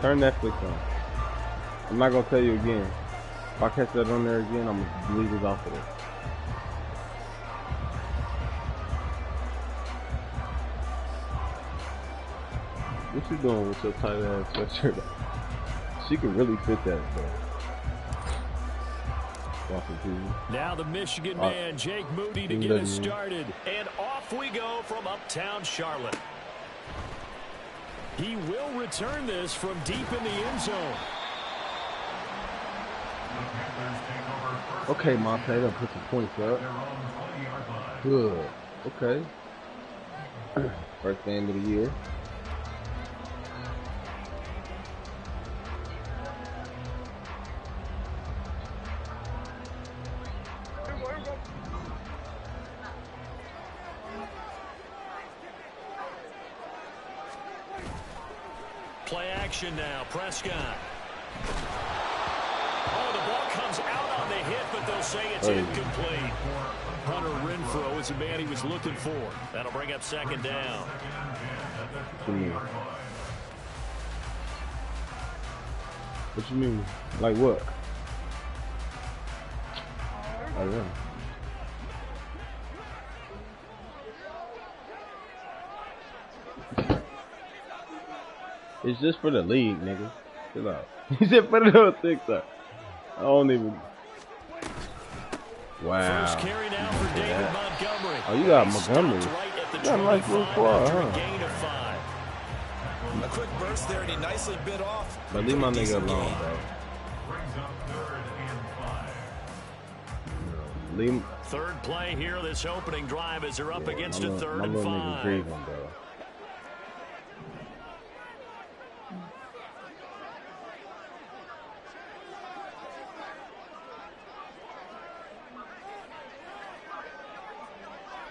Turn Netflix on. I'm not gonna tell you again. If I catch that on there again, I'm gonna delete it off of there. What you doing with your tight ass sweatshirt? She could really fit that though. Now the Michigan man, Jake Moody, to get us started. And off we go from uptown Charlotte. He will return this from deep in the end zone. Okay, Monte, they'll put some points up. Good. Okay. First game of the year. Play action now, Prescott. Oh, the ball comes out on the hit, but they'll say it's incomplete. Hunter Renfrow is the man he was looking for. That'll bring up second down. What you mean? Like what? Oh, yeah. It's just for the league, nigga. Chill out. He said put it on TikTok. I don't even. Wow. First carry now for David Montgomery. Oh, you got Montgomery. You got a nice little squad, huh? A quick burst there, and he nicely bit off. But leave my nigga alone, bro. Leave. Third play here, this opening drive as they're up against a 3rd and 5. Nigga grieving, bro.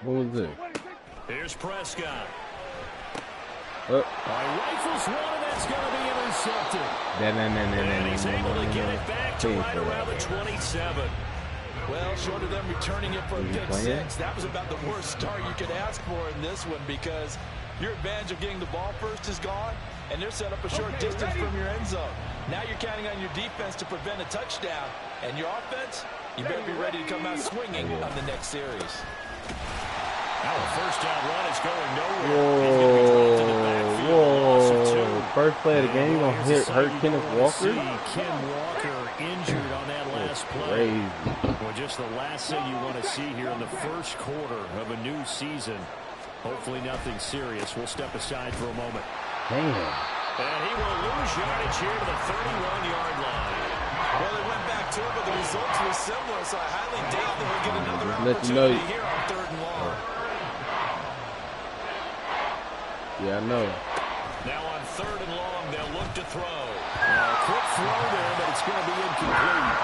What was it? Here's Prescott. Rifles one, and that's going to be intercepted. And he's able to get it back to right around the 27. Well, short of them returning it for a pick 6, that was about the worst start you could ask for in this one, because your advantage of getting the ball first is gone, and they're set up a short distance from your end zone. Now you're counting on your defense to prevent a touchdown, and your offense, you better be ready to come out swinging on the next series. Now the first down run is going nowhere. Whoa. First play of the game, you gonna hurt Kenneth Walker? Ken Walker injured on that last play. Well, just the last thing you want to see here in the first quarter of a new season. Hopefully nothing serious. We'll step aside for a moment. Damn. And he will lose yardage here to the 31-yard line. Well, they went back to it, but the results were similar, so I highly doubt that we'll get another opportunity here on 3rd and long. Yeah, I know. Now on 3rd and long, they'll look to throw. Quick throw there, but it's going to be incomplete.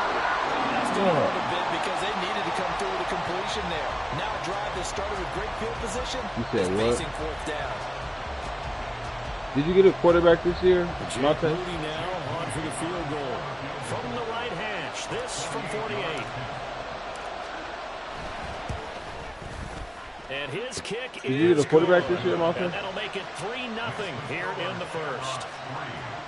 That's doing a bit because they needed to come through with a completion there. Now a drive that started with great field position is facing 4th down. Did you get a quarterback this year? Jake Moody now on for the field goal. From the right hash, this from 48. And his kick Did you get a quarterback this year, Martha? And that'll make it 3-0 here in the first.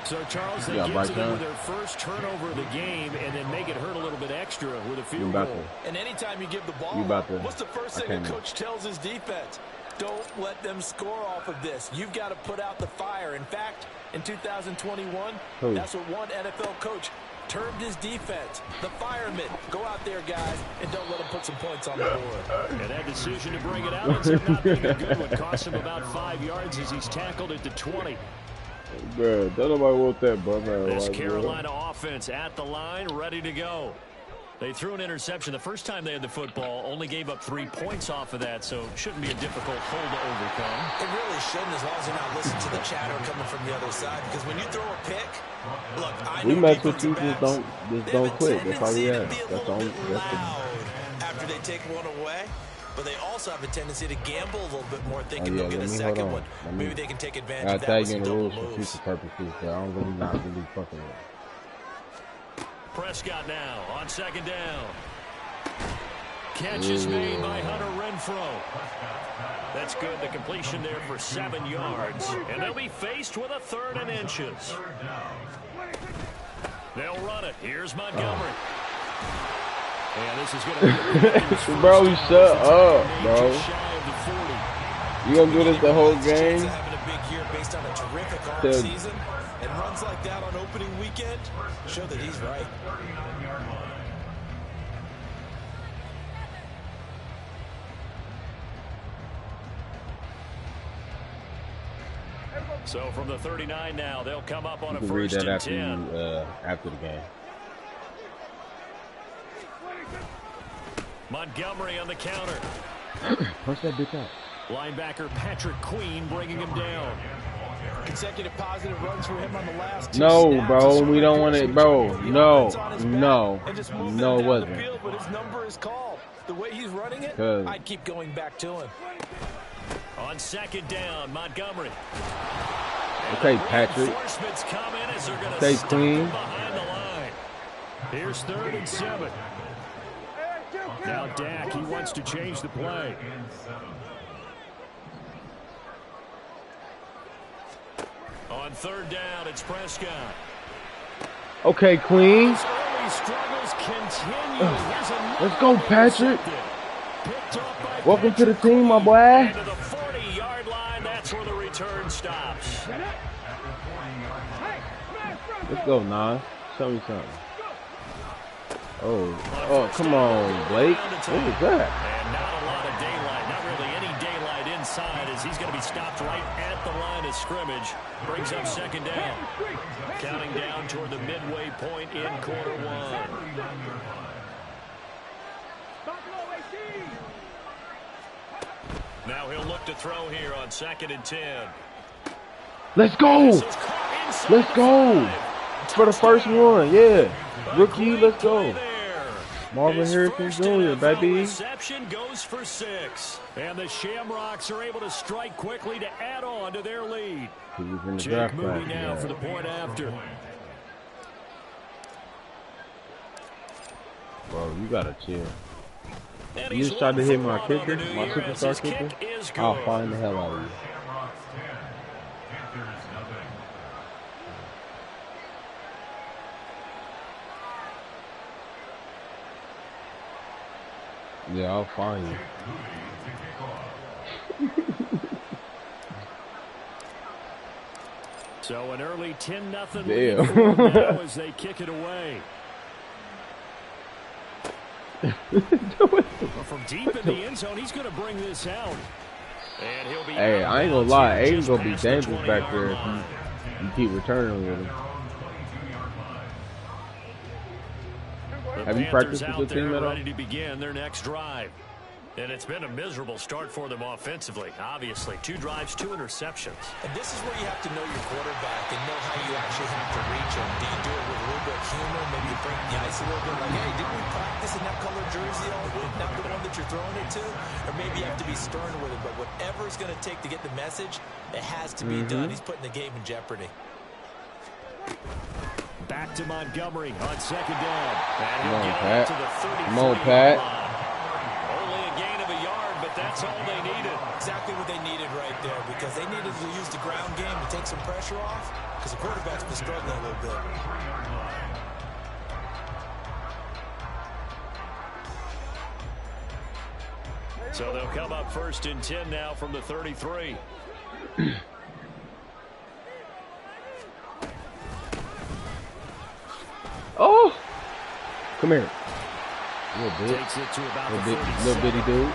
So, Charles, they get to them with their first turnover of the game and then make it hurt a little bit extra with a field goal. And anytime you give the ball, what's the first thing a coach tells his defense? Don't let them score off of this. You've got to put out the fire. In fact, in 2021, that's what one NFL coach termed his defense, the firemen. Go out there, guys, and don't let them put some points on the board. And that decision to bring it out ends up not being a good one. Cost him about 5 yards as he's tackled at the 20. Bro, don't nobody want that, bro. This Carolina offense at the line, ready to go. They threw an interception the first time they had the football, only gave up 3 points off of that, so it shouldn't be a difficult hole to overcome. It really shouldn't, as long as you're not listening to the chatter coming from the other side, because when you throw a pick, look, I know we mess with you, just don't quit. That's all we have. That's all. After they take one away, but they also have a tendency to gamble a little bit more, thinking they'll get a second one. Maybe they can take advantage of that. I'll tag you in the rules for future purposes, but I don't really not really fucking with it. Prescott now on 2nd down. Catch is made by Hunter Renfrow. That's good. The completion there for 7 yards. And they'll be faced with a 3rd and inches. They'll run it. Here's Montgomery. And this is going to be bro, shut up, bro. You gonna do this the whole game? Having a big year based on a terrific offseason, and runs like that on opening weekend show that he's right. So from the 39 now, they'll come up on you a can read first that and 10. After the game. Montgomery on the counter. Punch that bitch out. Linebacker Patrick Queen bringing him down. Consecutive positive runs for him on the last 2 No, snaps. bro, we don't want it, bro. No, no, no, it wasn't. Field, but his number is called. The way he's running it, I'd keep going back to him. On 2nd down, Montgomery. Okay, Patrick. Stay clean. Behind the line. Here's 3rd and 7. Now Dak, he wants to change the play. On 3rd down, it's Prescott. Okay, Queen. His early struggles continue. Let's go, Patrick. Welcome to the team, my boy. To the 40-yard line, that's where the return stops. Let's go, Nas. Show me something. Oh, come on, Blake. What was that? And not a lot of daylight. Not really any daylight inside as he's going to be stopped right at the line of scrimmage. Brings up 2nd down. Counting down toward the midway point in quarter 1. Now he'll look to throw here on 2nd and 10. Let's go. Let's go. For the first one, yeah. Rookie, let's go. Marvin Harrison Jr., baby. Reception goes for 6. And the Shamrocks are able to strike quickly to add on to their lead. Jake Moody now for the point after. Bro, you gotta chill. You just tried to hit my kicker, my superstar kicker. I'll find the hell out of you. Yeah, I'll find you. So an early 10-0 lead now as they kick it away. From deep in the end zone, he's going to bring this out. And he'll be hey, I ain't gonna lie, Aiden's gonna be dangerous back there if you keep returning with him. Have you practiced with your team at all? Ready to begin their next drive. And it's been a miserable start for them offensively, obviously. 2 drives, 2 interceptions. And this is where you have to know your quarterback and know how you actually have to reach him. Do you do it with a little bit of humor, maybe break the ice a little bit, like, hey, didn't we practice in that color jersey all week, not the one that you're throwing it to? Or maybe you have to be stern with it, but whatever it's going to take to get the message, it has to be done. He's putting the game in jeopardy. Back to Montgomery on 2nd down. And Come on, he'll Pat. get to the 33 Come on, Pat. Only a gain of a yard, but that's all they needed. Exactly what they needed right there, because they needed to use the ground game to take some pressure off, because the quarterback's been struggling a little bit. So they'll come up 1st and 10 now from the 33. Oh! Come here. Little bit. Takes it to about Little bitty dude.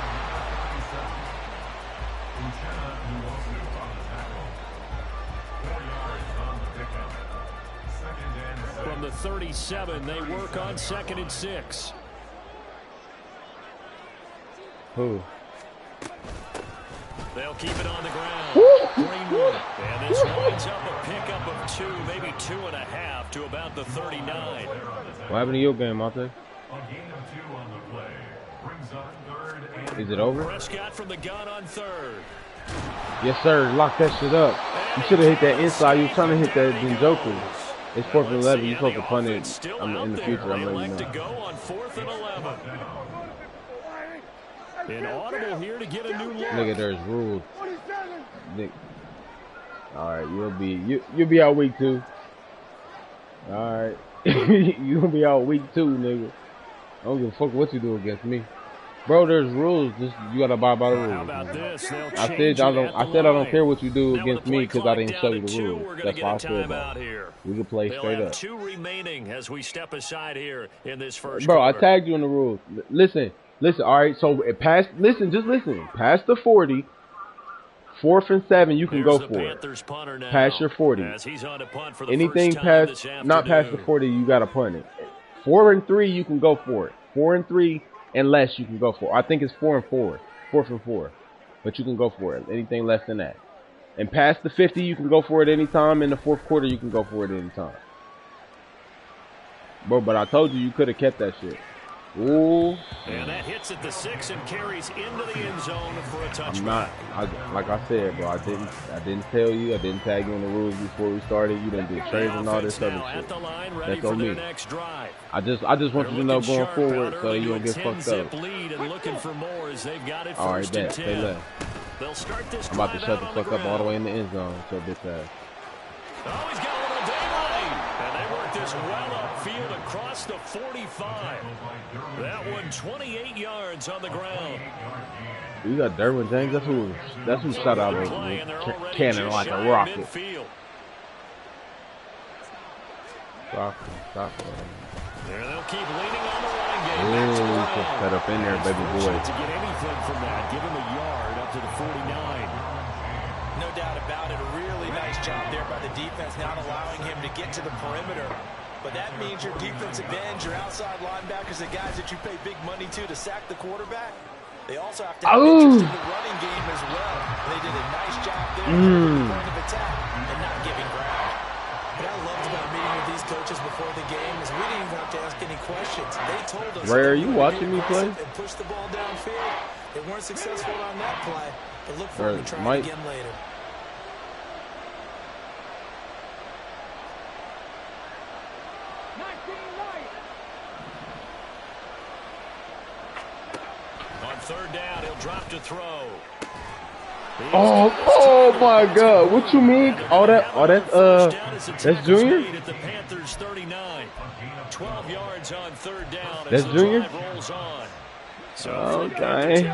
From the 37, they work on 2nd and 6. Who? They'll keep it on the ground. Greenwood. And this winds up a pickup of 2, maybe 2.5 to about the 39. What happened to your game, Monte? Is it over? Prescott from the gun on 3rd. Yes, sir. Lock that shit up. You should have hit that inside. You were trying to hit that Njoku. It's 4th and 11. You're supposed to punt it in the future. I'm letting you know. To go on 4th and 11. An audible here to get a new look. Nigga, there's rules. Nick. All right, you'll be out week 2. All right, you gonna be out week 2, nigga. I don't give a fuck what you do against me, bro. There's rules. You gotta abide by the rules. How about this? I said I don't care what you do against me because I didn't show you the rules. That's why I said that. We can play straight up. 2 remaining as we step aside here in this first bro, quarter. I tagged you in the rules. Listen. All right, so it passed. Just listen. Past the 40, 4th and 7, you can go for it. Past your 40. Anything past, not past the 40, you gotta punt it. 4 and 3, you can go for it. 4 and 3 and less, you can go for it. I think it's 4 and 4, 4th and 4, but you can go for it. Anything less than that. And past the 50, you can go for it anytime. In the 4th quarter, you can go for it anytime. Bro, but I told you could have kept that shit. Ooh. And that hits at the 6 and carries into the end zone for a touchback. I'm not. Like I said, bro. I didn't tell you. I didn't tag you in the rules before we started. You didn't do trades and all this other shit. That's on me. I just want you to know going forward so you don't get fucked up. All right, bet. Stay left. I'm about to shut the fuck up all the way in the end zone. So bitch ass. Oh, he's got a little daylight. And they work this well upfield across the 45. That one 28 yards on the ground. You got Derwin James. That's who shot out of cannon like a rocket. Stop him. There they'll keep leaning on the run game. Ooh, just set up in there, baby boy. To get anything from that, give him a yard up to the 49. No doubt about it. A really nice job there by the defense, not allowing him to get to the perimeter. But that means your defensive ends, your outside linebackers, the guys that you pay big money to sack the quarterback, they also have to have interest in the running game as well. They did a nice job there in the point of attack and not giving ground. What I loved about meeting with these coaches before the game is we didn't even have to ask any questions. They told us. Ray, are you watching me play? And push the ball downfield. They weren't successful on that play, but look for them to try it again later. On 3rd down, he'll drop to throw. Oh my God! What you mean? That's Junior. At the Panthers 39, 12 yards on 3rd down. That's Junior. So Okay.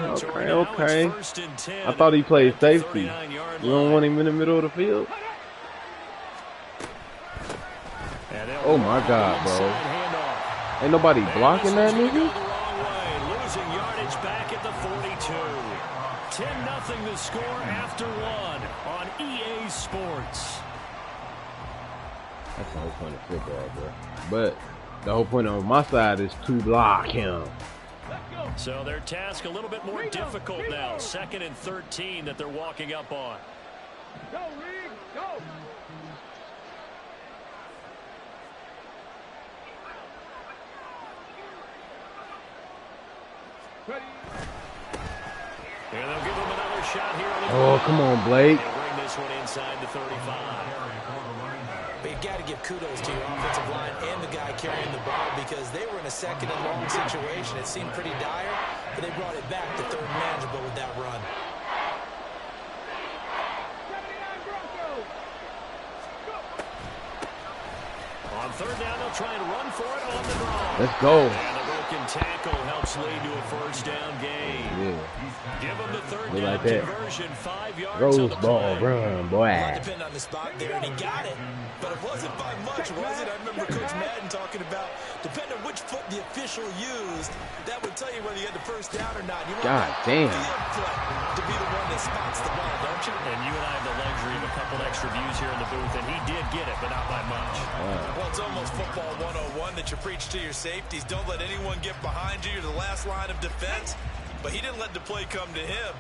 I thought he played safety. You don't want him in the middle of the field. Oh my God, bro! Ain't nobody blocking that nigga. Losing yardage back at the 42. 10-0 the score after 1 on EA Sports. That's the whole point of football, bro. But the whole point on my side is to block him. So their task a little bit more difficult now. 2nd and 13 that they're walking up on. Go, Reed, go. And they'll give him another shot here. Oh, come on, Blake. Bring this one inside the 35. But you've got to give kudos to your offensive line and the guy carrying the ball because they were in a 2nd and long situation. It seemed pretty dire, but they brought it back to 3rd manageable with that run. On 3rd down, they'll try and run for it on the draw. Let's go. And the broken tackle helps lead to a 1st down gain. Yeah. Give them the 3rd Look down like that. conversion, 5 yards Rose on the ball, play. run, boy. It depended on the spot there, and he got it. But it wasn't by much, was it? I remember Coach Madden talking about, depending on which foot the official used, that would tell you whether you had the 1st down or not. You want God that damn. field play to be the one that spots the ball, don't you? And you and I have the luxury of a couple extra views here in the booth, and he did get it, but not by much. Well, it's almost football 101 that you preach to your safeties. Don't let anyone get behind you. You're the last line of defense. But he didn't let the play come to him.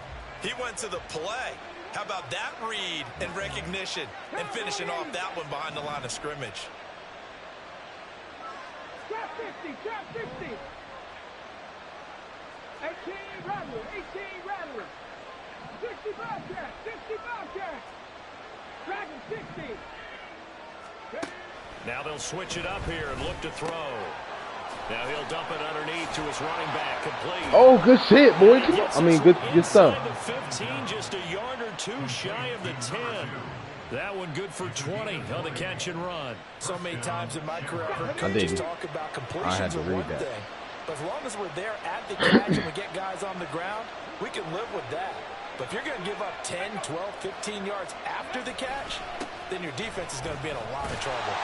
He went to the play. How about that read and recognition and finishing off that one behind the line of scrimmage? Trap 50, trap 50. 18 Rattler, 18 Rattler. 60 Bobcat, 60 Bobcat. Dragon 60. Now they'll switch it up here and look to throw. Now he'll dump it underneath to his running back, complete. Oh, good shit, boy. I mean, good stuff. The 15, just a yard or two shy of the 10. That one good for 20 on the catch and run. So many times in my career, I've heard coaches talk about completions are one thing. But as long as we're there at the catch and we get guys on the ground, we can live with that. But if you're going to give up 10, 12, 15 yards after the catch, then your defense is going to be in a lot of trouble.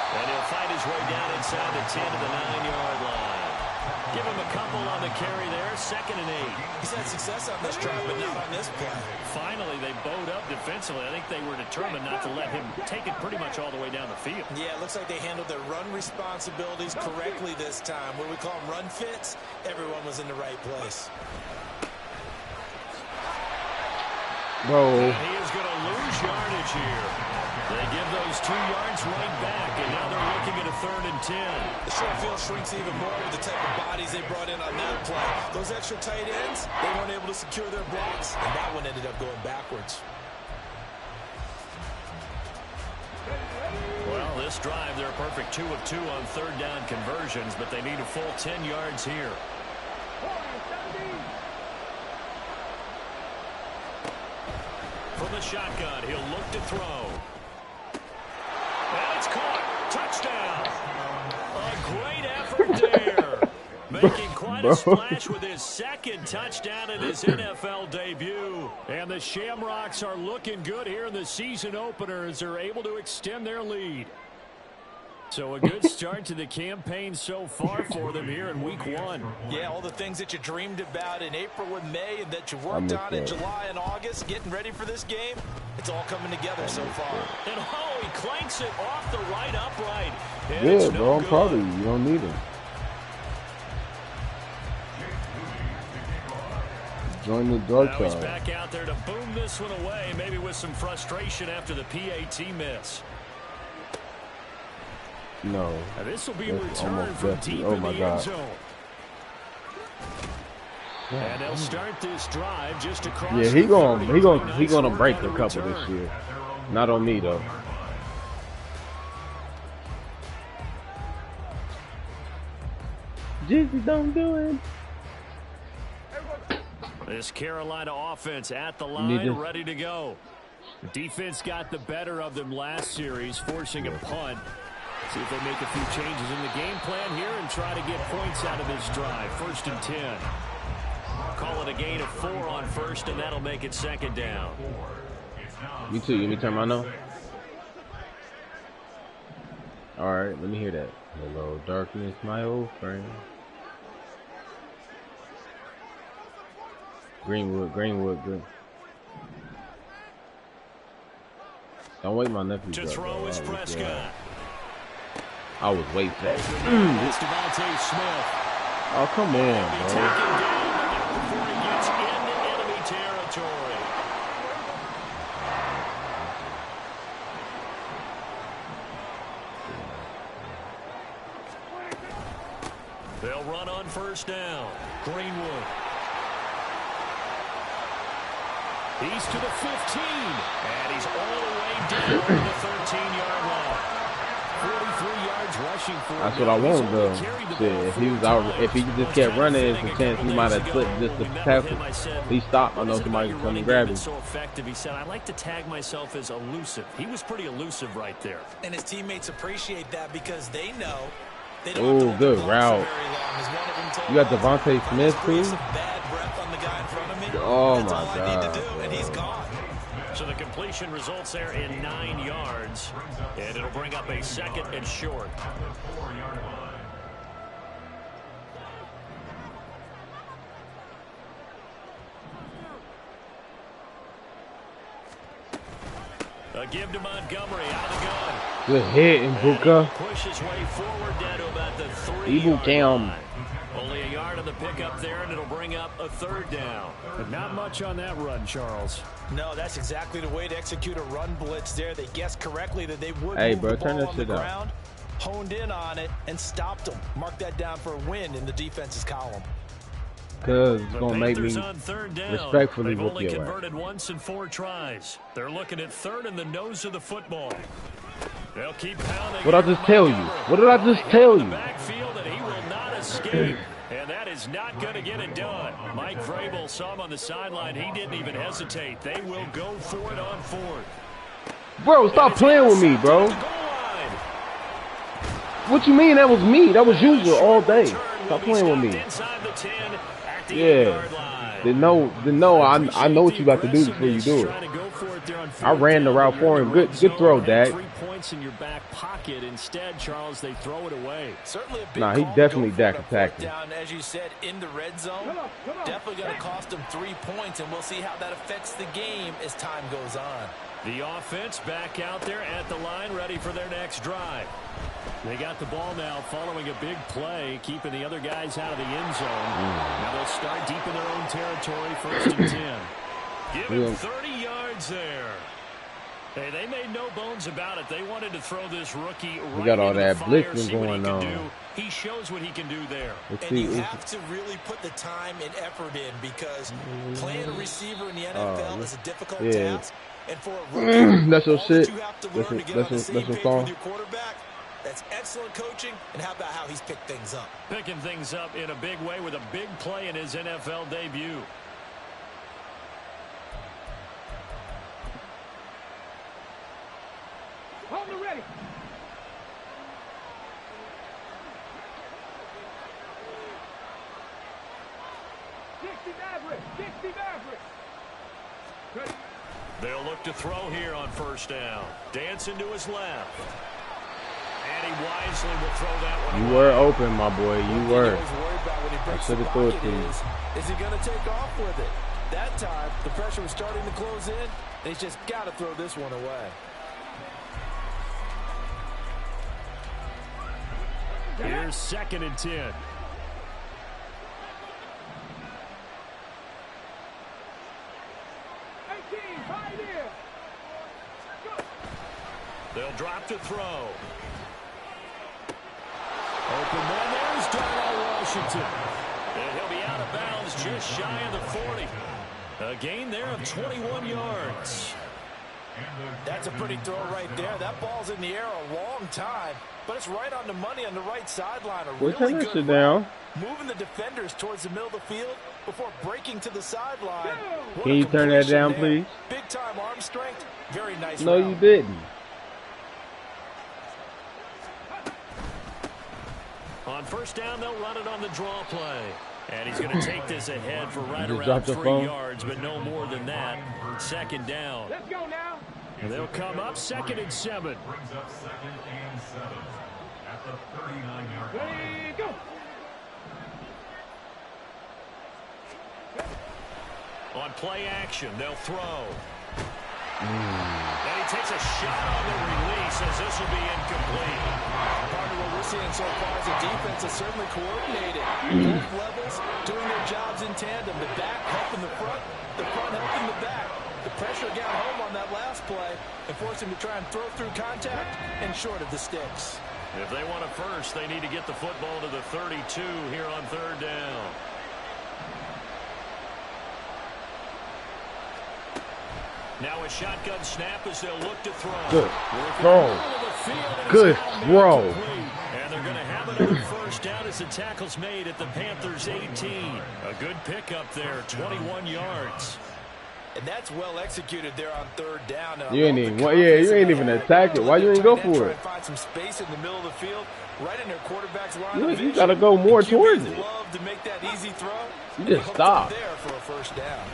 And he'll fight his way down inside the 10 to the 9-yard line. Give him a couple on the carry there, 2nd and 8. He's had success on this drive, but not on this play. Finally, they bowed up defensively. I think they were determined not to let him take it pretty much all the way down the field. Yeah, it looks like they handled their run responsibilities correctly this time. What we call them run fits, everyone was in the right place. Bro. And he is going to lose yardage here. They give those 2 yards right back, and now they're looking at a 3rd and 10. The short field shrinks even more with the type of bodies they brought in on that play. Those extra tight ends, they weren't able to secure their blocks, and that one ended up going backwards. Well, this drive, they're a perfect 2 of 2 on 3rd down conversions, but they need a full 10 yards here. From the shotgun, he'll look to throw. And it's caught. Touchdown. A great effort there. Making quite a splash with his 2nd touchdown in his NFL debut. And the Shamrocks are looking good here in the season opener as they're able to extend their lead. So a good start to the campaign so far for them here in week 1. Yeah, all the things that you dreamed about in April and May and that you worked on in July and August, getting ready for this game, it's all coming together so far. And oh, he clanks it off the right upright. And good, bro. I'm proud of you. You don't need him. Join the dark side. Now he's back out there to boom this one away, maybe with some frustration after the PAT miss. No. Now this will be returned from deep in the end zone. And they'll start this drive just across. Yeah, he gonna break a couple this year. Not on me though. Jesus, don't do it. This Carolina offense at the line, ready to go. The defense got the better of them last series, forcing a punt. See if they make a few changes in the game plan here and try to get points out of this drive. 1st and 10. Call it a gain of 4 on 1st, and that'll make it 2nd down. Me too. Let me turn mine on. All right, let me hear that. Hello, darkness, my old friend. Greenwood. Don't wait my nephew. To throw is Prescott. I was waiting for that. It's Devontae Smith. Oh, come on, bro. Taken down before he gets into enemy territory. They'll run on 1st down. Greenwood. He's to the 15. And he's all the way down to the 13-yard line. 43 yards rushing for him. That's what I want though. Shit, if he was out, if he just kept running, there's a chance he might have slipped just to tackle. He stopped. I know somebody was coming to grab him. So effective. He said, "I like to tag myself as elusive." He was pretty elusive right there. And his teammates appreciate that because they know they don't have to good route. You got Devontae Smith too. Oh my God! And he's gone. So the completion results there in 9 yards, and it'll bring up a 2nd and short. A give to Montgomery out of the gun. Good hit, Mbuka. Push his way forward down to about the 3-yard line. Only a yard on the pickup there, and it'll bring up a 3rd down. But not much on that run, Charles. No, that's exactly the way to execute a run blitz there. They guessed correctly that they would move the turn ball on the shit ground, honed in on it, and stopped them. Mark that down for a win in the defense's column. Because it's going to make me respectfully They've whoop only your converted once in 4 tries. They're looking at 3rd in the nose of the football. They'll keep pounding. What did I just tell you? What did I just tell you? Backfield, and he will escape. And that is not going to get it done. Mike Vrabel saw him on the sideline. He didn't even hesitate. They will go for it on fourth. Bro, stop playing with me, bro. What you mean that was me? That was usual all day. Stop playing with me. Yeah. Then no, I know what you about to do before you do it. I ran the route for him. Good throw, Dak. 3 points in your back pocket. Instead, Charles, they throw it away. Certainly a big he definitely Dak attacked him. down, as you said, in the red zone. Definitely going to cost them 3 points, and we'll see how that affects the game as time goes on. The offense back out there at the line, ready for their next drive. They got the ball now following a big play, keeping the other guys out of the end zone. Now they'll start deep in their own territory, 1st and 10. Give him 30 yards there. Hey, they made no bones about it. They wanted to throw this rookie right. We got all that fire, blitzing going on. He shows what he can do there. And you have to really put the time and effort in, because playing a receiver in the NFL is a difficult task. And for a rookie, that's your shit. You have to learn to get on the same page with your quarterback. That's excellent coaching. And how about how he's picked things up? Picking things up in a big way with a big play in his NFL debut. Hold it ready. They'll look to throw here on 1st down. Dancing to his left. And he wisely will throw that one away. You were open, my boy. You were. I should have threw it to you. Is he going to take off with it? That time, the pressure was starting to close in, and he's just got to throw this one away. Here's 2nd and 10. They'll drop to throw. Open man, there's Darnell Washington. And he'll be out of bounds just shy of the 40. A gain there of 21 yards. That's a pretty throw right there. That ball's in the air a long time, but it's right on the money on the right sideline. Turn that shit down. Moving the defenders towards the middle of the field before breaking to the sideline. Can you turn that down, please? Big time arm strength. Very nice. No, you didn't. On 1st down, they'll run it on the draw play. And he's going to take this ahead for right around 3 yards, but no more than that. 2nd down. Let's go now. And they'll come up 2nd and 7. Brings up 2nd and 7 at the 39-yard line. Ready, go. On play action, they'll throw. And he takes a shot on the release as this will be incomplete. Part of what we're seeing so far is the defense is certainly coordinated. Both levels doing their jobs in tandem. The back helping the front helping the back. The pressure got home on that last play and forced him to try and throw through contact and short of the sticks. If they want a first, they need to get the football to the 32 here on 3rd down. Now a shotgun snap as they'll look to throw. Good throw. Good throw. And they're going to have another 1st down as the tackle's made at the Panthers' 18. A good pickup there, 21 yards. And that's well executed there on 3rd down. You ain't even, you ain't even attack it. Why you ain't go for it? Find some space in the middle of the field, right in their quarterback's line. You gotta go more towards it. Love to make that easy throw. You just stop. There for a 1st down.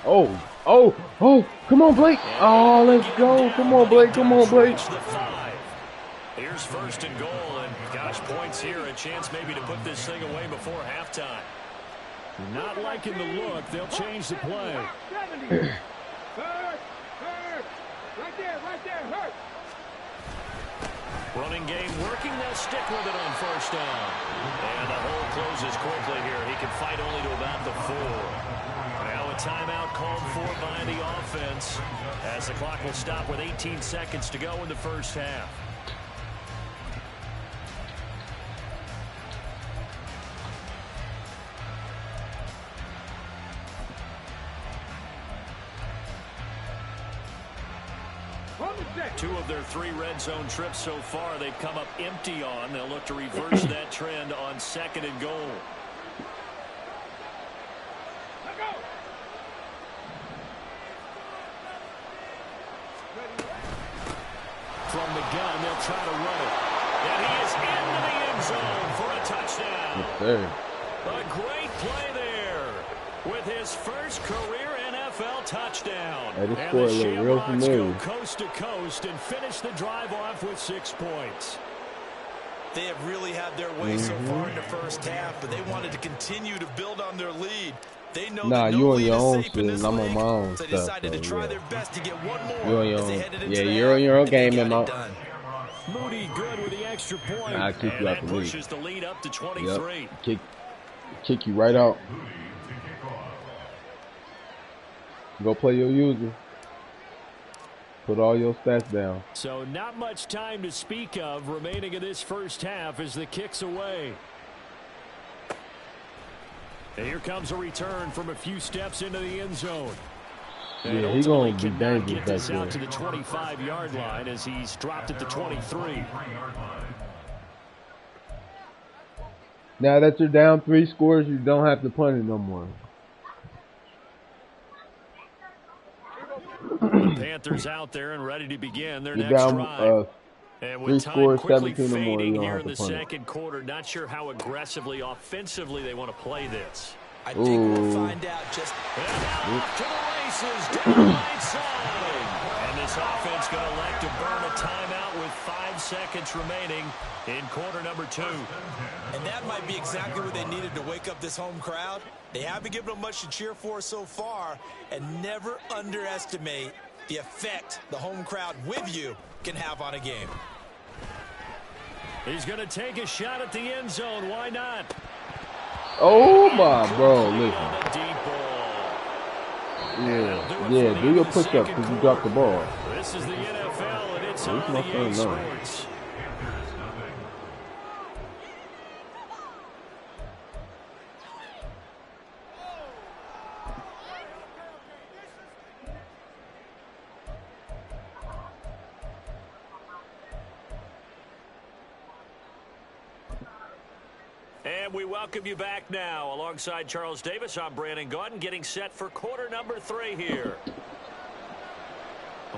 Oh, come on, Blake. Oh, let's go. Come on, Blake. Come on, Blake. Here's 1st and goal, and gosh, points here, a chance maybe to put this thing away before halftime. Not liking the look, they'll change the play. 70. Hurt. Right there, hurt. Running game working, they'll stick with it on 1st down. And the hole closes quickly here. He can fight only to about the 4. Now a timeout called for by the offense as the clock will stop with 18 seconds to go in the 1st half. 2 of their 3 red zone trips so far, they've come up empty on. They'll look to reverse that trend on 2nd and goal. From the gun, they'll try to run it. And he is into the end zone for a touchdown. Yes, sir. A great play there with his first career NFL touchdown. Hey, this and score the look real Shamrocks familiar. go coast to coast and finish the drive off with 6 points. They have really had their way so far in the first half, but they wanted to continue to build on their lead. They know Nah, that no you on lead your is own safe shit, in and this I'm on league, my own so they stuff. decided to try their best to get one more. You on your as they own. headed into Yeah, the you're half, on your own and they game, got it man. done. Moody good with the extra point. I'll kick and you out that the league. pushes the lead up to 23. Yep. Kick you right out. Go play your user. Put all your stats down. So not much time to speak of remaining in this first half as the kick's away. And here comes a return from a few steps into the end zone. And Yeah, he's going to be cannot dangerous get this back out to there. the 25-yard line as he's dropped at the 23. Now that you're down 3 scores, you don't have to punt it no more. The Panthers out there and ready to begin their You're next down drive. And 3 with time scores, quickly 17 or more, fading you don't here have in to the punt it. second quarter, not sure how aggressively, offensively they want to play this. I think we'll find out just. And now off to the races down the right side. And this offense going to elect to burn a timeout with 5 seconds remaining in quarter number 2. And that might be exactly what they needed to wake up this home crowd. They haven't given them much to cheer for so far, and never underestimate the effect the home crowd with you can have on a game. He's going to take a shot at the end zone. Why not? Oh my, bro, listen. On the deep ball. Yeah, do your push-up because you dropped the ball. This is the NFL, and it's Where's on my the son EA now? Sports. And we welcome you back now. Alongside Charles Davis, I'm Brandon Gaudin, getting set for quarter number 3 here.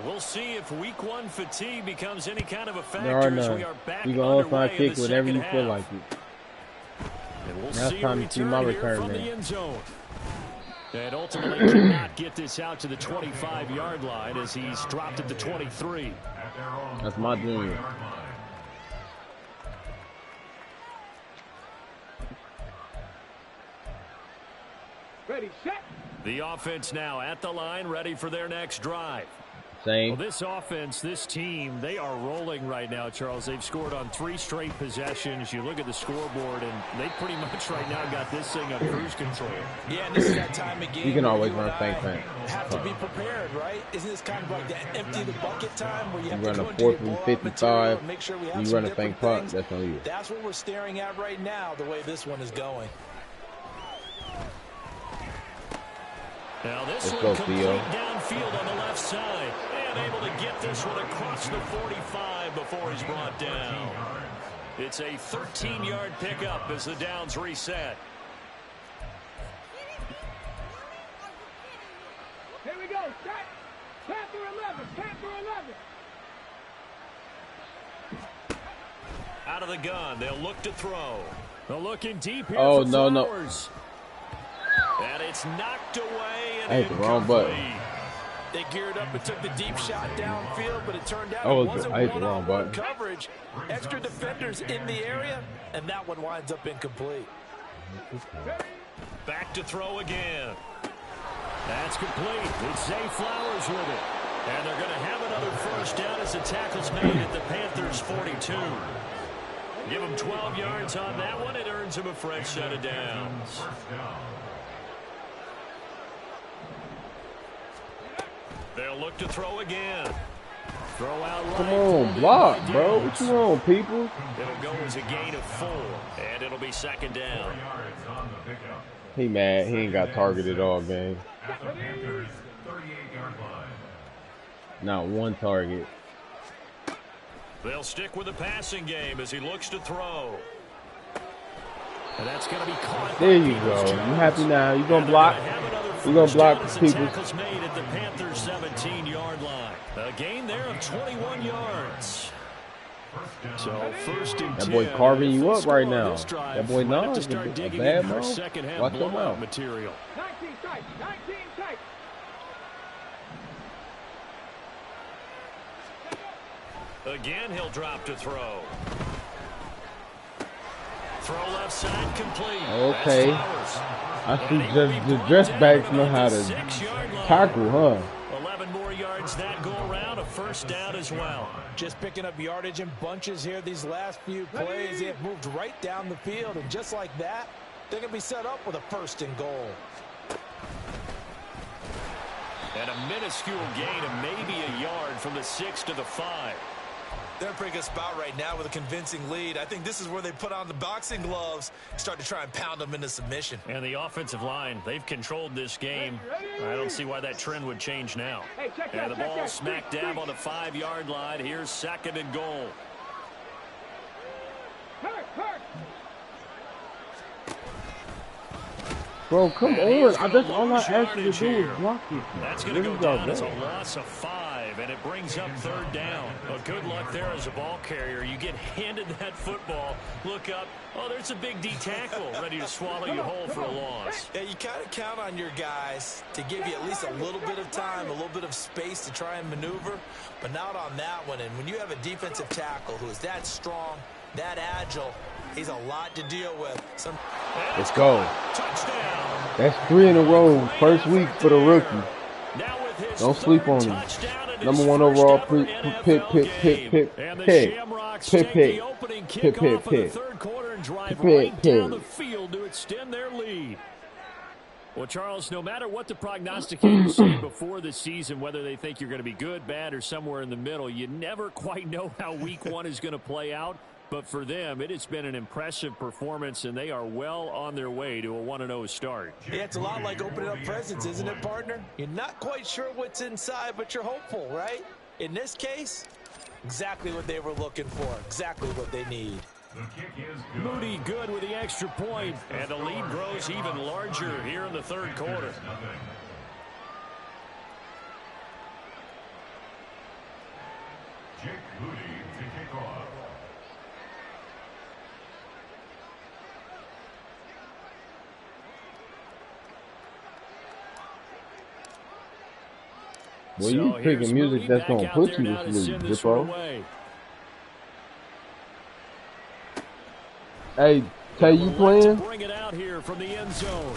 We'll see if week 1 fatigue becomes any kind of a factor as we are back You can underway onside kick in the whenever second you feel half. like it. And we'll Now see it's time a to see my return here return, from man. the end zone. And ultimately cannot get this out to the 25-yard line as he's dropped at the 23. That's my dream. Ready, set. The offense now at the line, ready for their next drive. Well, Same. this offense, this team, they are rolling right now, Charles. They've scored on 3 straight possessions. You look at the scoreboard, and they pretty much right now got this thing on cruise control. Yeah, and this is that time of game. You can where always you run and fake I fast. have to be prepared, right? Isn't this kind of like that empty the bucket time where you have You to run go a into your 4th and blowout 55, material and make sure we have you some run a different fake punt, things? that's on you. That's what we're staring at right now, the way this one is going. Now this Let's one go, complete Theo. downfield on the left side. And able to get this one across the 45 before he's brought down. It's a 13-yard pickup as the downs reset. Here we go. Set. Panther 11. Panther 11. Out of the gun, they'll look to throw. They're looking deep here Oh, for no, no. Flowers. And it's knocked away and I hit the wrong button. incomplete. They geared up and took the deep shot downfield, but it turned out Oh, it wasn't I hit the wrong one-on-one button. coverage. Extra defenders in the area, and that one winds up incomplete. Back to throw again. That's complete. It's Zay Flowers with it. And they're going to have another first down as the tackle's made at the Panthers' 42. Give him 12 yards on that one. It earns him a fresh set of downs. They'll look to throw again. Throw out right. Come on, block, bro. What you on, people? It'll go as a gain of 4, and it'll be second down. He mad. He ain't got targeted all game. At the Panthers' 38-yard line. Not one target. They'll stick with the passing game as he looks to throw. And that's going to be caught. There you go. You happy now? You gonna block? You gonna block the people? Tackles made at the Panthers' 17-yard line. A gain there of 21 yards. So first and 10. That boy carving you up right now. That boy Nas is a bad move. Watch him out. Material. 19 tight. 19 tight. Again, he'll drop to throw. Throw left side complete. Okay. I see the dress backs know how to tackle, huh? 11 more yards that go around. A first down as well. Just picking up yardage in bunches here. These last few plays, they have moved right down the field. And just like that, they're going to be set up with a first and goal. And a minuscule gain of maybe a yard from the 6 to the 5. They're in a pretty good spot right now with a convincing lead. I think this is where they put on the boxing gloves, start to try and pound them into submission. And the offensive line, they've controlled this game. I don't see why that trend would change now. And the ball smack dab on the 5-yard line. Here's second and goal. Bro, come on. That's all I asked you to do is block it. That's going to go down as a loss of 5, and it brings up third down. Well, good luck there as a ball carrier. You get handed that football, look up, oh, there's a big D tackle ready to swallow you whole for a loss. Yeah, you kind of count on your guys to give you at least a little bit of time, a little bit of space to try and maneuver, but not on that one. And when you have a defensive tackle who is that strong, that agile, he's a lot to deal with. Let's go. Touchdown. That's 3 in a row. First week for the rookie. Don't sleep on him. Number 1 overall pick. And the Shamrocks take the opening kickoff of the third quarter and drive right down the field to extend their lead. Well, Charles, no matter what the prognosticators say before the season, whether they think you're going to be good, bad, or somewhere in the middle, you never quite know how week 1 is going to play out. But for them, it has been an impressive performance, and they are well on their way to a 1-0 start. Yeah, it's a lot like opening up presents, isn't it, partner? You're not quite sure what's inside, but you're hopeful, right? In this case, exactly what they were looking for, exactly what they need. The kick is good. Moody good with the extra point, and the lead grows even larger here in the third quarter. Jake Moody to kick off. Well, you picking music that's going to put you to sleep, Zippo. Hey, Tay, you playing? Bring it out here from the end zone.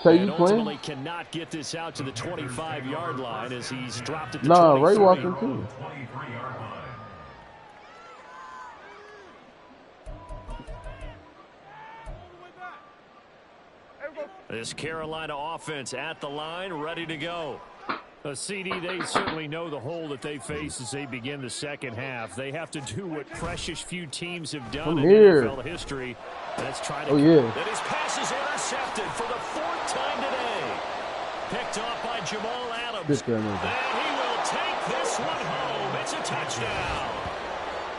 Tay, you playing? Ultimately cannot get this out to the 25-yard line as he's dropped at the 23. Ray walking too. This Carolina offense at the line, ready to go. CD, they certainly know the hole that they face as they begin the second half. They have to do what precious few teams have done in NFL history. That's try to that his pass is intercepted for the 4th time today. Picked off by Jamal Adams. And he will take this one home. It's a touchdown.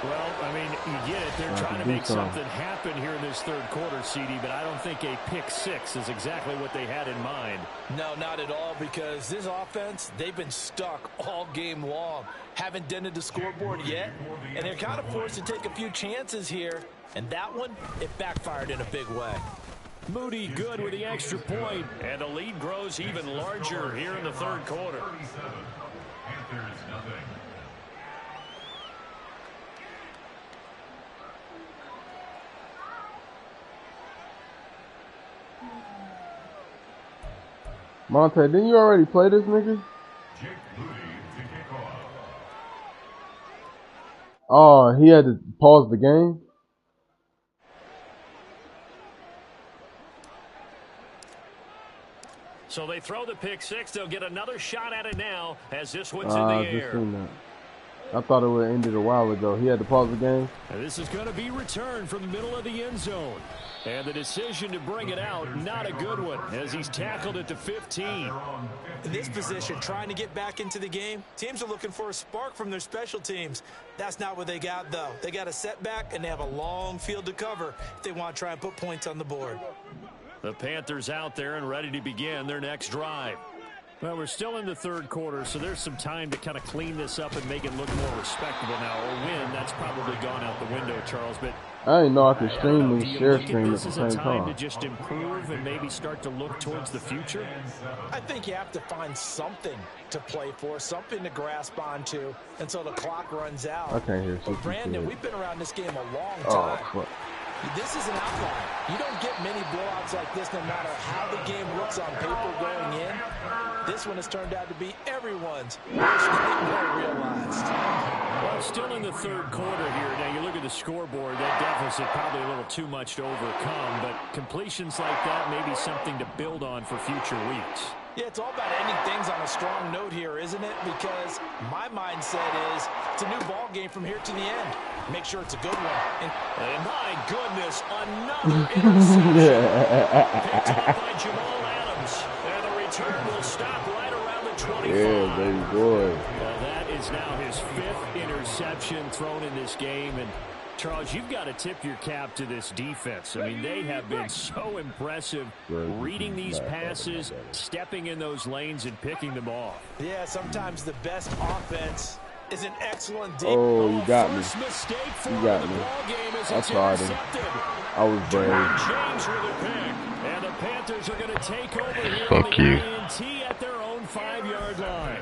Well, I mean, you get it. They're trying to make something happen here in this third quarter, CD, but I don't think a pick-6 is exactly what they had in mind. No, not at all, because this offense, they've been stuck all game long. Haven't dented the scoreboard yet, and they're kind of forced to take a few chances here, and that one, it backfired in a big way. Moody good with the extra point, and the lead grows even larger here in the third quarter. Panthers nothing. Monte, didn't you already play this nigga? Jake Moody to kick off. Oh, he had to pause the game? So they throw the pick-6. They'll get another shot at it now as this one's in the air. I thought it would have ended a while ago. He had to pause the game. And this is going to be returned from the middle of the end zone. And the decision to bring it out, not a good one, as he's tackled at the 15. In this position, trying to get back into the game, teams are looking for a spark from their special teams. That's not what they got, though. They got a setback, and they have a long field to cover if they want to try and put points on the board. The Panthers out there and ready to begin their next drive. Well, we're still in the third quarter, so there's some time to kind of clean this up and make it look more respectable now. A win, that's probably gone out the window, Charles. But I didn't know I could stream and share stream at the same time. To just improve and maybe start to look towards the future? I think you have to find something to play for, something to grasp onto until the clock runs out. I can't hear you. Brandon, we've been around this game a long time. Fuck. This is an outlier. You don't get many blowouts like this no matter how the game looks on paper going in. This one has turned out to be everyone's worst nightmare realized. Well, still in the third quarter here. Now, you look at the scoreboard, that deficit probably a little too much to overcome, but completions like that may be something to build on for future weeks. Yeah, it's all about ending things on a strong note here, isn't it? Because my mindset is it's a new ball game from here to the end. Make sure it's a good one. And my goodness, another interception. Picked up by Jamal Adams. And the return will stop right around the 25. Yeah, baby boy. Well, that is now his 5th interception thrown in this game. And Charles, you've got to tip your cap to this defense. I mean, they have been so impressive reading these passes, stepping in those lanes, and picking them off. Yeah, sometimes the best offense is an excellent deep. Oh, you got me. You got me. I tried him. I was brave. James with a pick. And the Panthers are going to take over here on the INT at their own 5-yard line.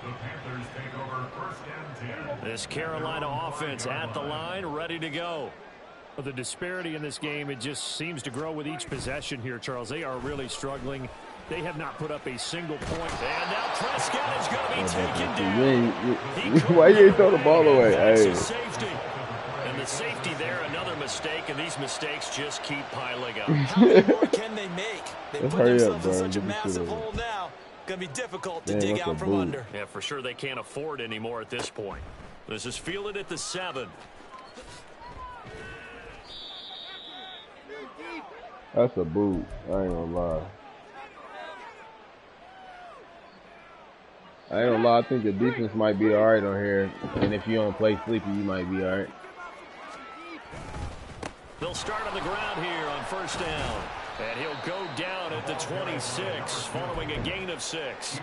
The Panthers take over 1st and 10. This Carolina offense at the line, ready to go. Well, the disparity in this game, it just seems to grow with each possession here, Charles. They are really struggling. They have not put up a single point. And now Prescott is going to be taken down. Why you ain't throw the ball away? Hey. Safety. And the safety there, another mistake, and these mistakes just keep piling up. How many more can they make? They put themselves in such a massive hole now. Going to be difficult to dig out from under. Yeah, for sure they can't afford anymore at this point. This is fielded at the 7. That's a boot. I ain't gonna lie. I think the defense might be alright on here. And if you don't play sleepy, you might be alright. They'll start on the ground here on 1st down. And he'll go down at the 26 following a gain of 6.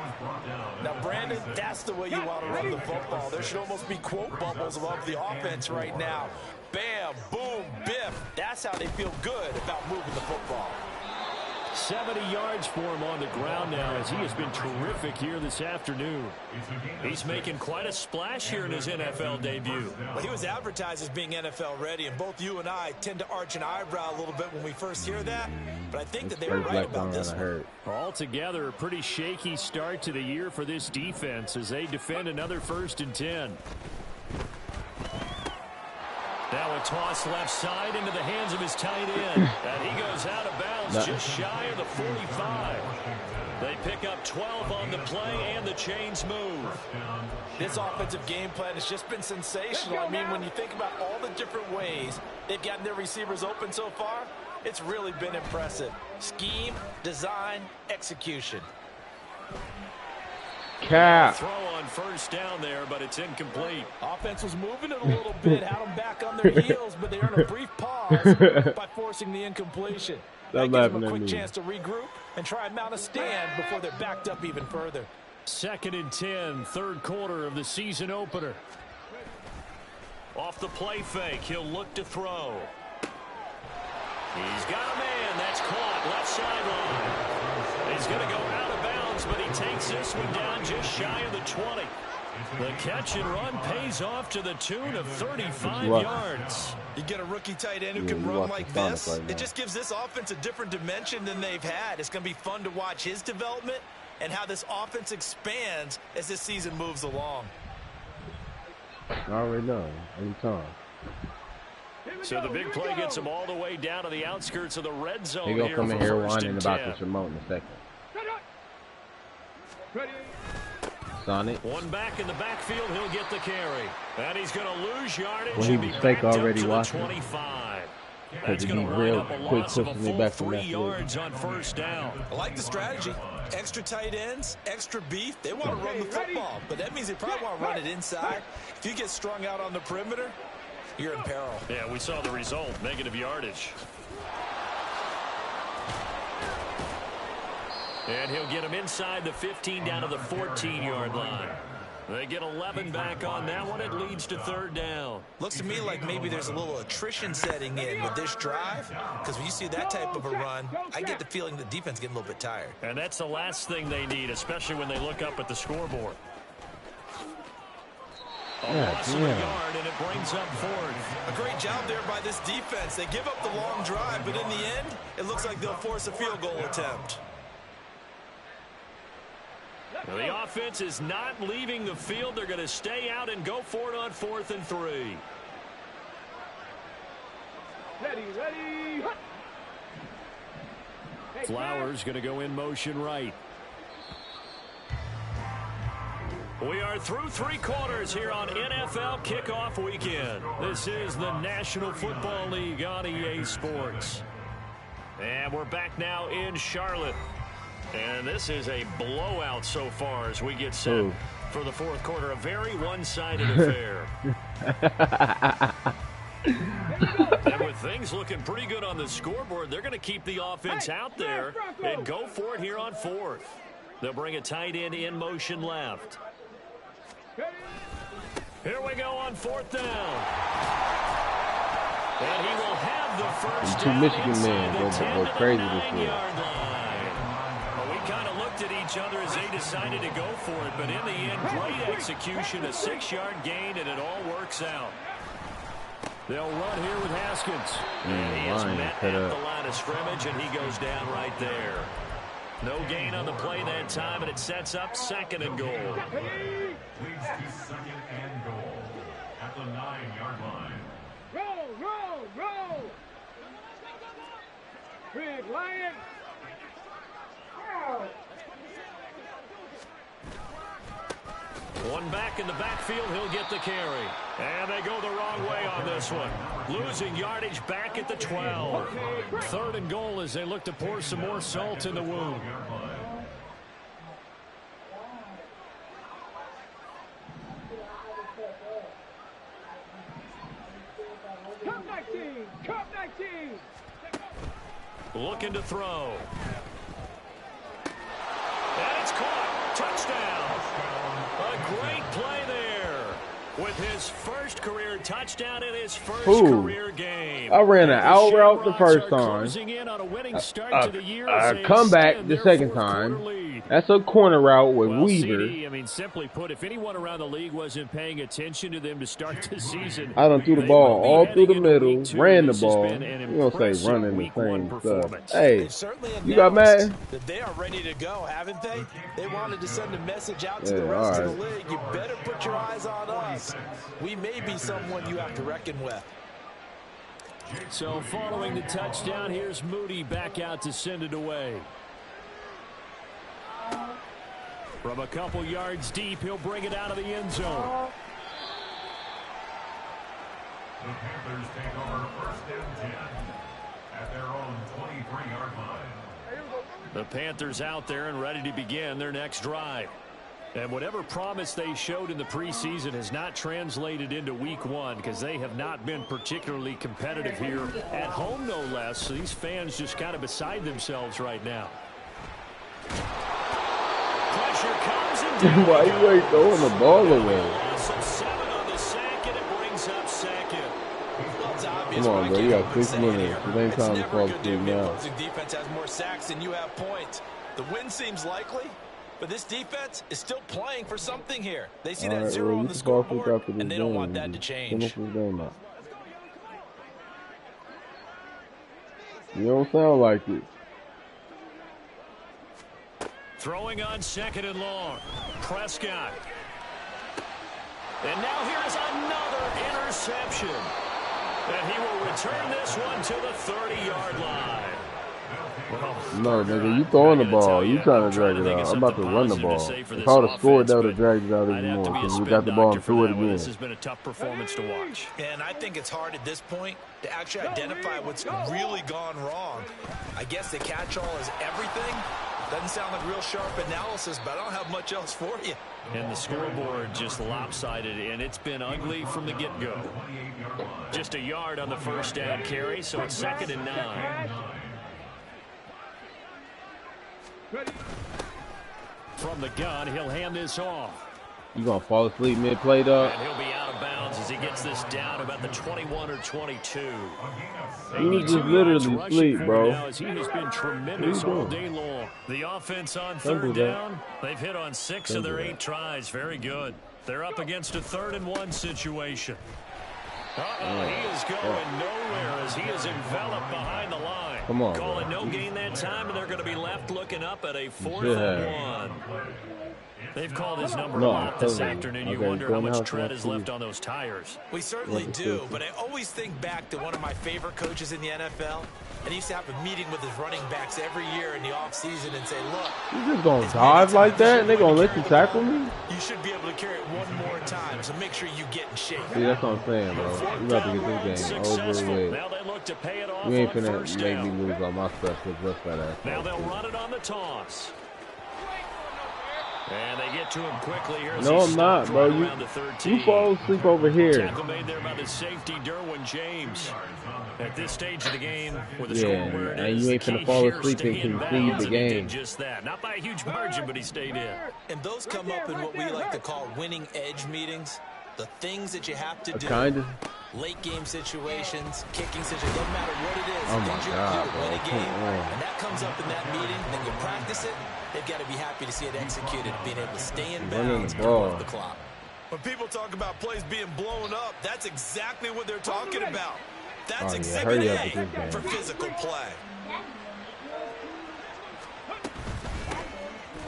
Now, Brandon, that's the way you want to run the football. There should almost be quote bubbles above the offense right now. Bam, boom, biff. That's how they feel good about moving the football. 70 yards for him on the ground now as he has been terrific here this afternoon. He's making quite a splash here in his NFL debut. Well, he was advertised as being NFL ready, and both you and I tend to arch an eyebrow a little bit when we first hear that, but I think that they were right about this one. Altogether, a pretty shaky start to the year for this defense as they defend another 1st and 10. Now a toss left side into the hands of his tight end. And he goes out of bounds just shy of the 45. They pick up 12 on the play, and the chains move. This offensive game plan has just been sensational. I mean, when you think about all the different ways they've gotten their receivers open so far, it's really been impressive. Scheme, design, execution. Cap. Throw on 1st down there, but it's incomplete. Offense was moving it a little bit, had them back on their heels, but they earned a brief pause by forcing the incompletion. That gives them a quick chance to regroup and try and mount a stand before they're backed up even further. 2nd and 10, 3rd quarter of the season opener. Off the play fake, he'll look to throw. He's got a man. That's caught left sideline. He's going to go out of bounds, but he takes this one down just shy of the 20. The catch and run pays off to the tune of 35 yards. You get a rookie tight end who can run like this. It just gives this offense a different dimension than they've had. It's going to be fun to watch his development and how this offense expands as this season moves along. I already know. Anytime. So the big play gets him all the way down to the outskirts of the red zone. They're going to come in here whining about this remote in a second. on it. One back in the backfield, he'll get the carry. And he's going to lose yardage. Well, he was fake already watching. 25. Because he real quick pushing me back from that 3 yards on first down. I like the strategy. Extra tight ends, extra beef. They want to run the football, but that means they probably want to run it inside. If you get strung out on the perimeter, you're in peril. Yeah, we saw the result, negative yardage. And he'll get him inside the 15 down to the 14-yard line. They get 11 back on that one. It leads to third down. Looks to me like maybe there's a little attrition setting in with this drive, because when you see that type of a run, I get the feeling the defense getting a little bit tired. And that's the last thing they need, especially when they look up at the scoreboard. A loss of a yard, and it brings up fourth. A great job there by this defense. They give up the long drive, but in the end, it looks like they'll force a field goal attempt. The offense is not leaving the field. They're going to stay out and go for it on 4th and 3. Ready. Flowers going to go in motion right. We are through 3 quarters here on NFL Kickoff Weekend. This is the National Football League on EA Sports. And we're back now in Charlotte. And this is a blowout so far as we get set for the 4th quarter. A very one-sided affair. And with things looking pretty good on the scoreboard, they're going to keep the offense out there and go for it here on 4th. They'll bring a tight end in motion left. Here we go on 4th down. And he will have the first down Michigan men go crazy this year. At each other as they decided to go for it, but in the end, great execution, a 6-yard gain, and it all works out. They'll run here with Haskins. And he is met at the line of scrimmage, and he goes down right there. No gain on the play that time, and it sets up 2nd and goal. Leads to 2nd and goal at the 9-yard line. Roll. Big Lion. One back in the backfield, he'll get the carry. And they go the wrong way on this one. Losing yardage back at the 12. 3rd and goal as they look to pour some more salt in the wound. Cup 19. Looking to throw. And it's caught. Touchdown. A great play there. With his first career touchdown in his first career game. I ran an out route the first time. A comeback the second time. That's a corner route with Weaver. CD, I mean, simply put, if anyone around the league wasn't paying attention to them to start the season, I done threw the ball all through the middle, ran the ball. You don't say running the same stuff. Hey, you got mad? They are ready to go, haven't they? They wanted to send a message out to the rest of the league. You better put your eyes on us. We may be someone you have to reckon with. So following the touchdown, here's Moody back out to send it away. From a couple yards deep, he'll bring it out of the end zone. The Panthers take over 1st and 10 at their own 23-yard line. The Panthers out there and ready to begin their next drive. And whatever promise they showed in the preseason has not translated into week 1 because they have not been particularly competitive here at home, no less. So these fans just kind of beside themselves right now. Pressure comes and why you ain't throwing the ball away? So 7 on the sack, and it brings up 2nd. Come on, bro. You got 6 minutes. It ain't time to fall asleep now. Opposing defense has more sacks than you have points. The win seems likely, but this defense is still playing for something here. They see that 0 on the scoreboard, and they don't want that to change. You don't sound like it. Throwing on 2nd and long. Prescott. And now here's another interception. And he will return this one to the 30-yard line. No, nigga, you throwing the ball. You trying to drag it out. I'm about to run the ball. If I would have scored, that would have dragged it out even more because we got the ball and threw it again. This has been a tough performance to watch. And I think it's hard at this point to actually identify what's really gone wrong. I guess the catch-all is everything. Doesn't sound like real sharp analysis, but I don't have much else for you. And the scoreboard just lopsided, and it's been ugly from the get-go. Just a yard on the first down carry, so it's 2nd and 9. From the gun, he'll hand this off. You gonna fall asleep mid-play, dog? And he'll be out of bounds as he gets this down about the 21 or 22. You was just literally asleep, bro. Now as he has been tremendous all day long. The offense on 3rd down. They've hit on 6 of their 8 tries. Very good. They're up against a 3rd and 1 situation. He is going nowhere as he is enveloped behind the line. Come on, Call it no gain that time, and they're going to be left looking up at a 4th and 1. They've called his number a lot this afternoon. You wonder how much tread is left on those tires. We certainly do, but I always think back to one of my favorite coaches in the NFL. And he used to have a meeting with his running backs every year in the offseason and say, look. You just going to dive like that and they going to let you tackle me? You should be able to carry it one more time, so make sure you get in shape. See, that's what I'm saying, bro. You got to get this game over with. You ain't finna make me lose all my stuff with just that ass. Now they'll run it on the toss. And they get to him quickly here. No, I'm not, bro. You fall asleep over here. Tackle made there by the safety, Derwin James. At this stage of the game, with the score where it is, and you ain't finna fall asleep and concede the game. Just that, not by a huge margin, but he stayed in. And those come up in what we like to call winning edge meetings. The things that you have to do. Kind of. Late game situations, kicking situations, doesn't matter what it is. Oh my God, to win a game. And that comes up in that meeting, then you practice it. They've got to be happy to see it executed, being able to stay in bounds and run off the clock. When people talk about plays being blown up, that's exactly what they're talking about. That's exhibit A for physical play.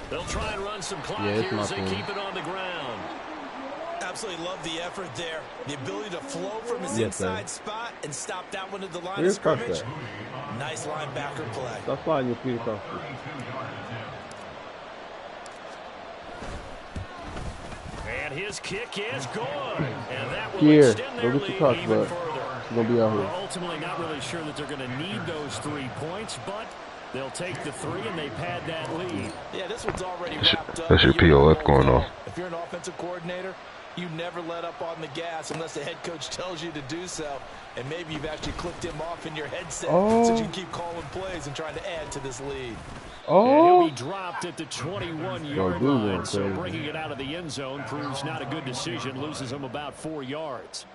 They'll try and run some clock here as they keep it on the ground. Absolutely love the effort there. The ability to flow from his inside spot and stop that one at the line of scrimmage. Nice linebacker play. Stop sliding your feet across. And his kick is good. And that will extend their lead even further. Gonna be out here. Well, ultimately, not really sure that they're going to need those 3 points, but they'll take the 3 and they pad that lead. Yeah, this one's already wrapped up. That's your POF going on. If you're an offensive coordinator, you never let up on the gas unless the head coach tells you to do so. And maybe you've actually clicked him off in your headset so you can keep calling plays and trying to add to this lead. And he'll be dropped at the 21-yard line, so bringing it out of the end zone proves not a good decision, loses him about 4 yards.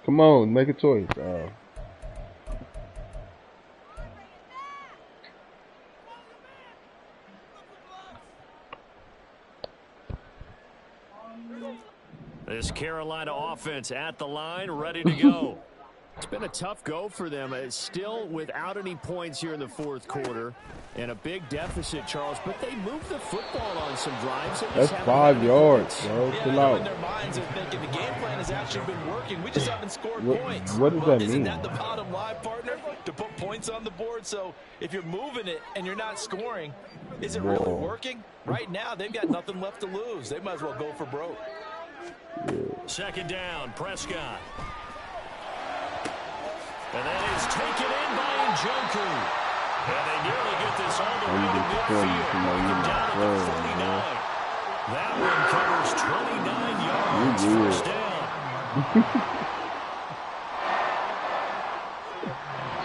Come on, make a choice. This Carolina offense at the line, ready to go. It's been a tough go for them. It's still without any points here in the 4th quarter. And a big deficit, Charles. But they moved the football on some drives. That's 5 yards, bro. Chill out. In their minds are thinking the game plan has actually been working. We just haven't scored points. What does that mean? Isn't that the bottom line, partner? To put points on the board. So if you're moving it and you're not scoring, is it really working? Right now, they've got nothing left to lose. They might as well go for broke. Yeah. 2nd down, Prescott. And that is taken in by Njoku. And they nearly get this all the way to midfield. Down at the 49. That one covers 29 yards. First down.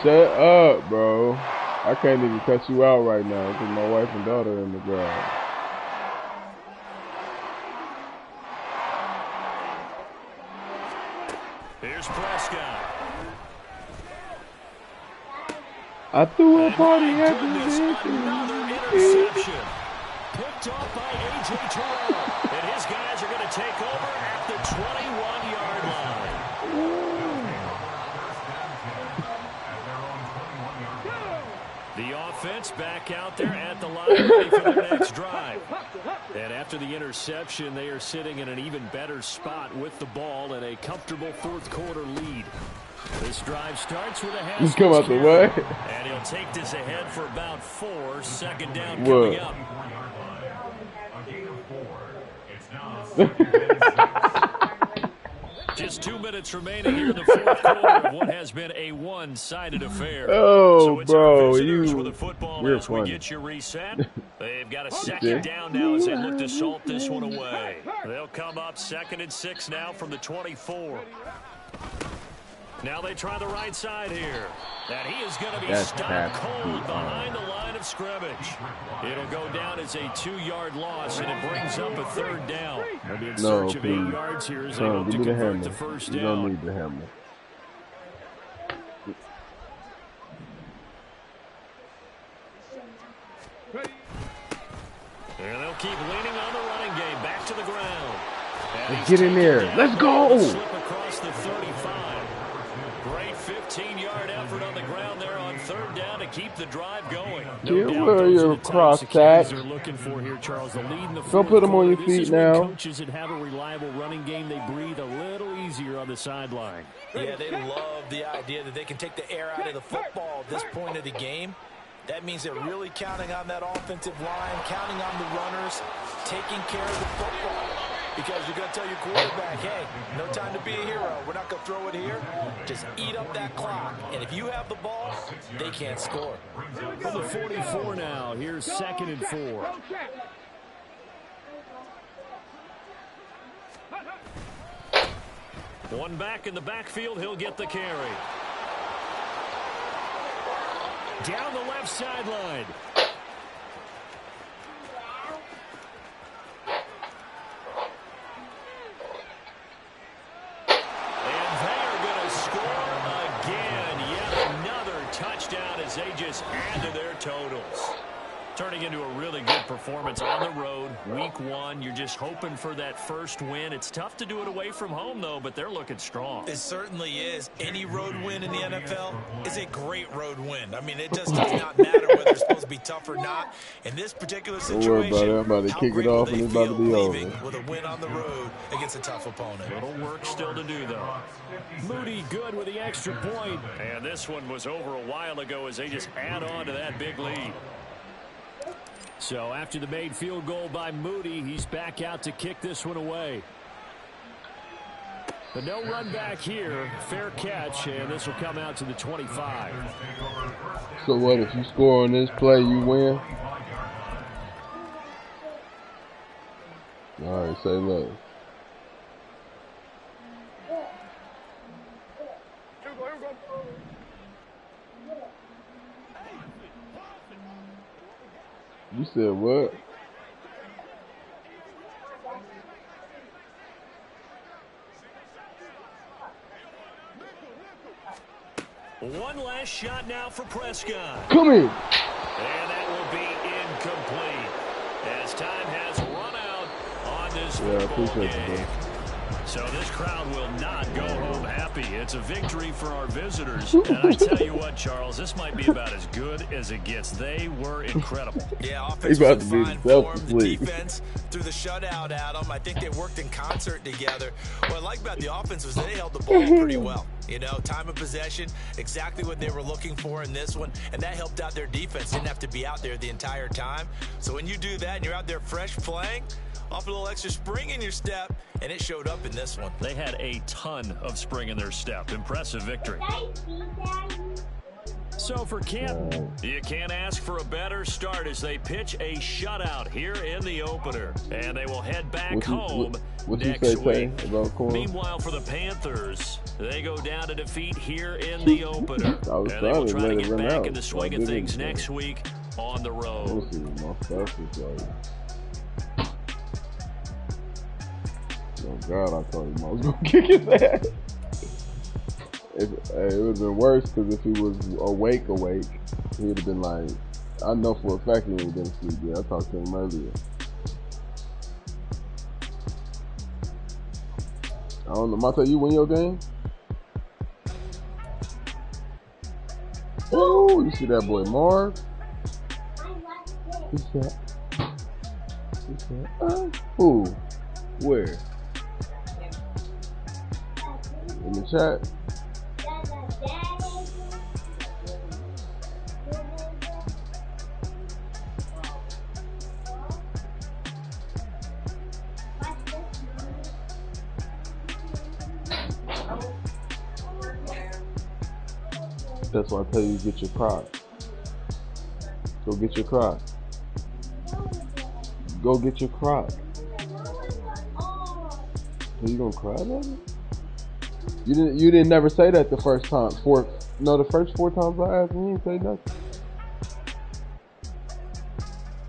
Shut up, bro. I can't even cut you out right now because my wife and daughter are in the ground. Here's Prescott. I threw a party at the Another interception. Picked off by A.J. Terrell. And his guys are going to take over at the 21-yard line. The offense back out there at the line ready for their next drive. And after the interception, they are sitting in an even better spot with the ball and a comfortable 4th quarter lead. This drive starts with a You come out the way. And he'll take this ahead for about 4. Second down What? coming up. Just 2 minutes remaining here in the fourth quarter of what has been a one-sided affair. Oh, so it's bro, with the football as we get you reset. They've got a second down now as they look to salt this one away. They'll come up 2nd and 6 now from the 24. Now they try the right side here. And he is going to be stopped cold behind the line of scrimmage. It'll go down as a 2-yard loss, and it brings up a 3rd down. They'll be in search of 8 yards here as they hope to convert the first down. You don't need the hammer. And they'll keep leaning on the running game. Back to the ground. Let's get in there. Let's go. Slip across the 35. Great 15-yard effort on the ground there on 3rd down to keep the drive going. Here, where are your cross sacks? They're looking for here, Charles. The lead in the Don't put them on your feet now. Coaches that have a reliable running game, they breathe a little easier on the sideline. Yeah, they love the idea that they can take the air out of the football at this point of the game. That means they're really counting on that offensive line, counting on the runners, taking care of the football. Because you're going to tell your quarterback, hey, no time to be a hero. We're not going to throw it here. Just eat up that clock. And if you have the ball, they can't score. From the 44 now, here's 2nd and 4. One back in the backfield, he'll get the carry. Down the left sideline. And they're going to score again. Yet another touchdown as they just add to their totals. Turning into a really good performance on the road. Week 1, you're just hoping for that first win. It's tough to do it away from home, though, but they're looking strong. It certainly is. Any road win in the NFL is a great road win. I mean, it just does not matter whether it's supposed to be tough or not. In this particular situation, don't worry about it. I'm about to kick it off and it's about to be over. With a win on the road against a tough opponent. Little work still to do, though. Moody good with the extra point. And this one was over a while ago as they just add on to that big lead. So after the made field goal by Moody, he's back out to kick this one away. But no run back here. Fair catch, and this will come out to the 25. So what, if you score on this play, you win? All right, say less. You said what? One last shot now for Prescott. Come in. And that will be incomplete as time has run out on this football game. So this crowd will not go home happy. It's a victory for our visitors. And I tell you what, Charles, this might be about as good as it gets. They were incredible. Yeah, offense was in fine form. The defense through the shutout, Adam. I think they worked in concert together. What I like about the offense was they held the ball pretty well. You know, time of possession, exactly what they were looking for in this one, and that helped out their defense. Didn't have to be out there the entire time. So when you do that and you're out there fresh playing, off a little extra spring in your step, and it showed up in this one. They had a ton of spring in their step. Impressive victory. So for Canton, you can't ask for a better start as they pitch a shutout here in the opener. And they will head back home next week. Meanwhile, for the Panthers, they go down to defeat here in the opener. And they will try to get back in the swing of things next week on the road. Oh God, I thought I was gonna kick his ass. It would have been worse because if he was awake, he would have been like, I know for a fact he would have been asleep. Yeah, I talked to him earlier. I don't know, Mata, you win your game? Oh, you see that boy Marv? He said, who? Where? In the chat? That's why I tell you get your Crocs. Go get your Crocs. Go get your Crocs. Are you gonna cry about it? You didn't never say that the first time. The first 4 times I asked you, you didn't say nothing.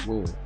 Yeah.